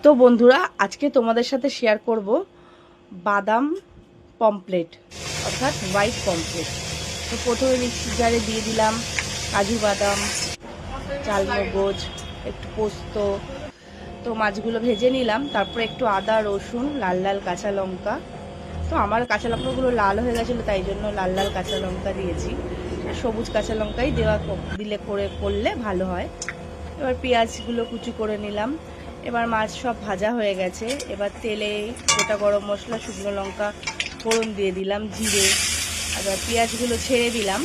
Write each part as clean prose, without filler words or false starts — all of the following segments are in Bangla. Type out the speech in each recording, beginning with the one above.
তো বন্ধুরা, আজকে তোমাদের সাথে শেয়ার করব বাদাম পমফ্রেট অর্থাৎ হোয়াইট পমফ্রেট। তো প্রথমে মিক্সির জারে দিয়ে দিলাম কাজু বাদাম, চালমগজ, একটু পোস্ত। তো মাছগুলো ভেজে নিলাম, তারপরে একটু আদা, রসুন, লাল লাল কাঁচা লঙ্কা। তো আমার কাঁচা লঙ্কাগুলো লাল হয়ে গেছিলো, তাই জন্য লাল লাল কাঁচা লঙ্কা দিয়েছি। সবুজ কাঁচা লঙ্কাই দিলে করলে ভালো হয়। এবার পেঁয়াজগুলো কুচি করে নিলাম। এবার মাছ সব ভাজা হয়ে গেছে। এবার তেলে গোটা গরম মশলা, শুকনো লঙ্কা ফোড়ন দিয়ে দিলাম, জিরে। এবার পেঁয়াজগুলো ছেড়ে দিলাম।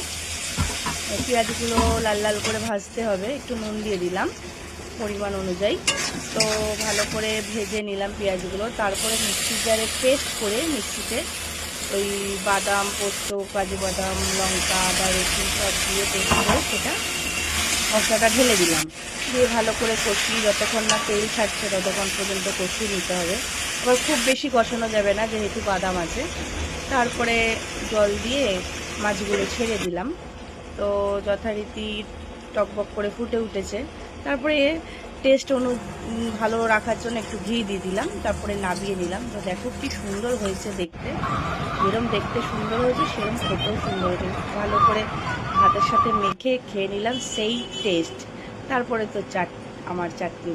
পেঁয়াজগুলো লাল লাল করে ভাজতে হবে, একটু নুন দিয়ে দিলাম পরিমাণ অনুযায়ী। তো ভালো করে ভেজে নিলাম পেঁয়াজগুলো। তারপরে মিক্সির জারে পেস্ট করে মিক্সিতে ওই বাদাম, পোস্ত, কাজু বাদাম, লঙ্কা, আদা, রসুন সব দিয়ে পেস্ট করে সেটা মশলাটা ঢেলে দিলাম। দিয়ে ভালো করে কষিয়ে যতক্ষণ না তেল ছাড়ছে ততক্ষণ পর্যন্ত কষিয়ে নিতে হবে। আবার খুব বেশি কষানো যাবে না, যেহেতু বাদাম আছে। তারপরে জল দিয়ে মাছগুলো ছেড়ে দিলাম। তো যথারীতি টকবক করে ফুটে উঠেছে। তারপরে টেস্ট ভালো রাখার জন্য একটু ঘি দিয়ে দিলাম, তারপরে নামিয়ে নিলাম। তো দেখো কি সুন্দর হয়েছে দেখতে। যেরকম দেখতে সুন্দর হয়েছে সেরকম খেতেও সুন্দর হয়েছে। ভালো করে ভাতের সাথে মেখে খেয়ে নিলাম, সেই টেস্ট। তারপরে তো আমার চাটনি